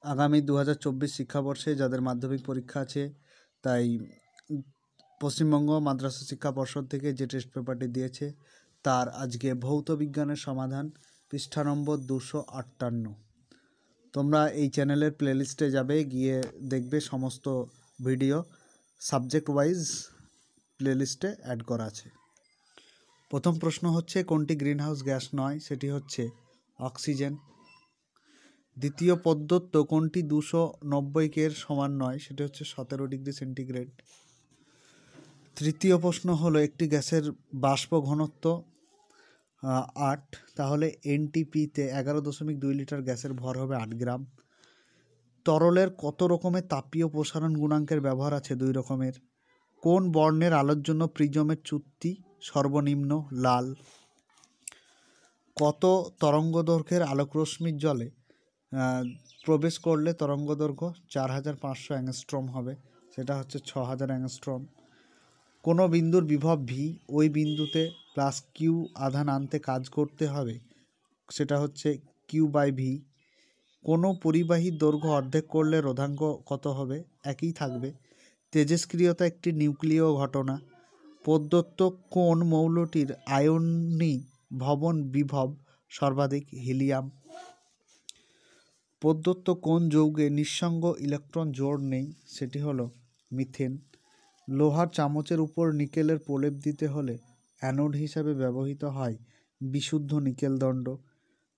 আগামী 2024 শিক্ষাবর্ষে যাদের মাধ্যমিক পরীক্ষা আছে, তাই পশ্চিমবঙ্গ মাদ্রাসা শিক্ষা পর্ষদ থেকে যে টেস্ট পেপারটি দিয়েছে তার আজকে ভৌত বিজ্ঞানের সমাধান, পৃষ্ঠা নম্বর 258। তোমরা এই চ্যানেলের প্লেলিস্টে যাবে, গিয়ে দেখবে সমস্ত ভিডিও সাবজেক্ট ওয়াইজ প্লেলিস্টে অ্যাড করা আছে। প্রথম প্রশ্ন হচ্ছে কোনটি গ্রিনহাউস গ্যাস নয়? সেটি হচ্ছে অক্সিজেন। দ্বিতীয় পদ্ধত্ব কোনটি 290 কের সমান নয়? সেটি হচ্ছে 17 ডিগ্রি সেন্টিগ্রেড। তৃতীয় প্রশ্ন হলো একটি গ্যাসের বাষ্প ঘনত্ব 8, তাহলে এনটিপিতে 11.2 লিটার গ্যাসের ভর হবে 8 গ্রাম। তরলের কত রকমের তাপীয় প্রসারণ গুণাঙ্কের ব্যবহার আছে? 2 রকমের। কোন বর্ণের আলোর জন্য প্রিজমের চুক্তি সর্বনিম্ন লাল? কত তরঙ্গদৈর্ঘ্যের আলোকরশ্মির জলে প্রবেশ করলে তরঙ্গদৈর্ঘ্য 4500 অ্যাংস্ট্রম হবে? সেটা হচ্ছে 6000 অ্যাংস্ট্রম। কোনো বিন্দুর বিভব ভি, ওই বিন্দুতে প্লাস কিউ আধান আনতে কাজ করতে হবে, সেটা হচ্ছে কিউ বাই ভি। কোনো পরিবাহীর দৈর্ঘ্য অর্ধেক করলে রোধাঙ্ক কত হবে? একই থাকবে। তেজস্ক্রিয়তা একটি নিউক্লিয় ঘটনা। প্রদত্ত কোন মৌলটির আয়নী ভবন বিভব সর্বাধিক? হিলিয়াম। প্রদত্ত কোন যৌগে নিঃসঙ্গ ইলেকট্রন জোড় নেই? সেটি হলো মিথেন। লোহার চামচের উপর নিকেলের প্রলেপ দিতে হলে অ্যানোড হিসাবে ব্যবহৃত হয় বিশুদ্ধ নিকেল দণ্ড।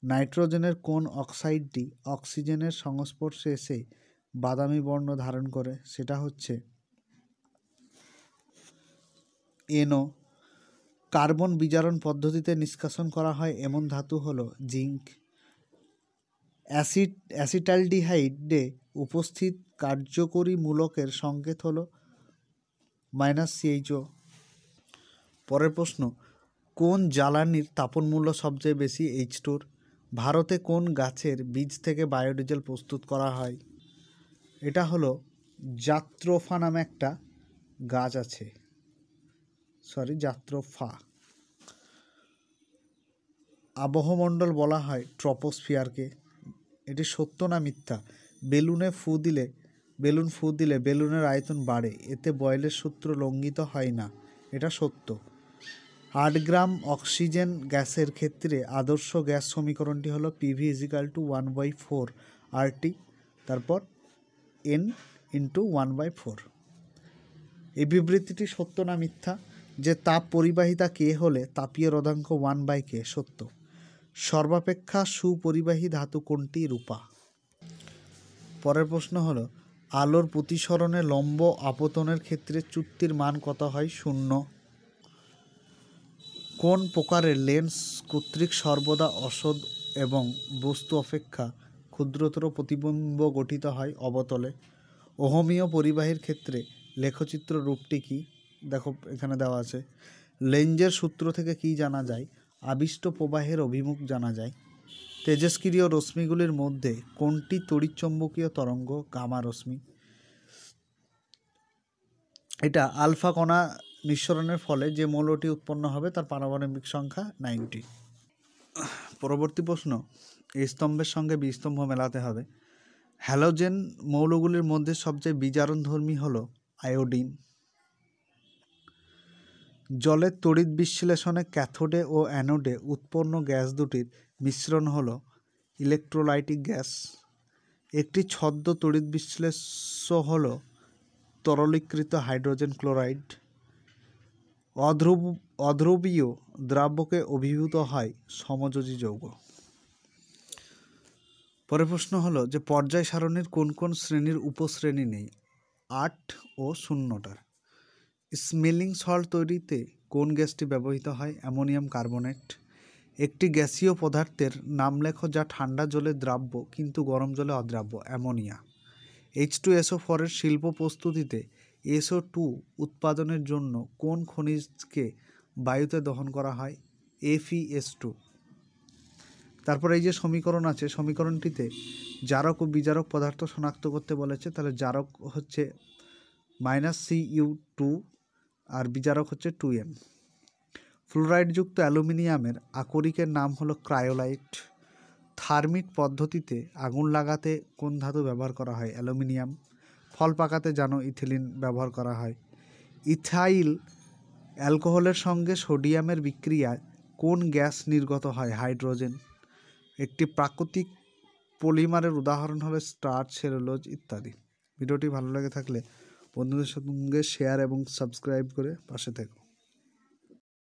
নাইট্রোজেনের কোন অক্সাইডটি অক্সিজেনের সংস্পর্শে এসে বাদামি বর্ণ ধারণ করে? সেটা হচ্ছে NO। কার্বন বিজারণ পদ্ধতিতে নিষ্কাশন করা হয় এমন ধাতু হলো জিঙ্ক। অ্যাসিটালডিহাইডে উপস্থিত কার্যকরী মূলকের সংকেত হলো -CHO। পরের প্রশ্ন, কোন জ্বালানির তাপন মূল্য সবচেয়ে বেশি? H2। ভারতে কোন গাছের বীজ থেকে বায়োডিজেল প্রস্তুত করা হয়? এটা হলো জাত্রোফা নামে একটা গাছ আছে, জাত্রোফা। আবহমণ্ডল বলা হয় ট্রপোস্ফিয়ারকে। এটি সত্য না মিথ্যা? বেলুন ফু দিলে বেলুনের আয়তন বাড়ে, এতে বয়েলের সূত্র লঙ্ঘিত হয় না। এটা সত্য। 8 গ্রাম অক্সিজেন গ্যাসের ক্ষেত্রে আদর্শ গ্যাস সমীকরণটি হলো PV = 1/4 RT, তারপর N × 1/4। এই বিবৃতিটি সত্য না মিথ্যা? যে তাপ পরিবাহিতা K হলে তাপীয় রোধাঙ্ক 1/K সত্য। সর্বাপেক্ষা সুপরিবাহী ধাতু কোনটি? রূপা। পরের প্রশ্ন হলো আলোর প্রতিসরণে লম্ব আপতনের ক্ষেত্রে চ্যুতির মান কত হয়? 0। কোন প্রকারের লেন্স কর্তৃক সর্বদা অসৎ এবং বস্তু অপেক্ষা ক্ষুদ্রতর প্রতিবিম্ব গঠিত হয়? অবতলে। ওহমীয় পরিবাহীর ক্ষেত্রে লেখচিত্র রূপটি কি? দেখো এখানে দেওয়া আছে। লেঞ্জের সূত্র থেকে কি জানা যায়? আবিষ্ট প্রবাহের অভিমুখ জানা যায়। তেজস্ক্রিয় রশ্মিগুলির মধ্যে কোনটি তড়িৎচুম্বকীয় তরঙ্গ? গামা রশ্মি। এটা আলফা কণা নিঃসরণের ফলে যে মৌলটি উৎপন্ন হবে তার পারমাণবিক সংখ্যা 90। পরবর্তী প্রশ্ন, এই স্তম্ভের সঙ্গে বি স্তম্ভ মেলাতে হবে। হ্যালোজেন মৌলগুলির মধ্যে সবচেয়ে বিজারণধর্মী হলো আয়োডিন। জলের তড়িৎ বিশ্লেষণে ক্যাথোডে ও অ্যানোডে উৎপন্ন গ্যাস দুটির মিশ্রণ হলো ইলেকট্রোলাইটিক গ্যাস। একটি ছদ্ম তড়িৎ বিশ্লেষ্য হলো তরলীকৃত হাইড্রোজেন ক্লোরাইড। অধ্রুবীয় দ্রাব্যকে অভিভূত হয় সমযোজী যৌগ। পরের প্রশ্ন হলো যে পর্যায় সারণীর কোন কোন শ্রেণীর উপশ্রেণী নেই? 8 ও 0টার। স্মেলিং সল্ট তৈরিতে কোন গ্যাসটি ব্যবহৃত হয়? Ammonium carbonate. একটি গ্যাসীয় পদার্থের নাম লেখো যা ঠান্ডা জলে দ্রাব্য কিন্তু গরম জলে অদ্রাব্য। অ্যামোনিয়া। H2SO4 এর শিল্প প্রস্তুতিতে SO2 উৎপাদনের জন্য কোন খনিজকে বায়ুতে দহন করা হয়? FeS2। তারপর এই যে সমীকরণ আছে, সমীকরণটিতে জারক ও বিজারক পদার্থ শনাক্ত করতে বলেছে। তাহলে জারক হচ্ছে -Cu2 আর বিজারক হচ্ছে 2N। ফ্লোরাইডযুক্ত অ্যালুমিনিয়ামের আকরিকের নাম হলো ক্রায়োলাইট। থার্মিক পদ্ধতিতে আগুন লাগাতে কোন ধাতু ব্যবহার করা হয়? অ্যালুমিনিয়াম। ফল পাকাতে জানো ইথিলিন ব্যবহার করা হয়। ইথাইল অ্যালকোহলের সঙ্গে সোডিয়ামের বিক্রিয়ায় কোন গ্যাস নির্গত হয়? হাইড্রোজেন। একটি প্রাকৃতিক পলিমারের উদাহরণ হলো স্টার্চ, সেলুলোজ ইত্যাদি। ভিডিওটি ভালো লেগে থাকলে বন্ধুদের সঙ্গে শেয়ার এবং সাবস্ক্রাইব করে পাশে থেকো।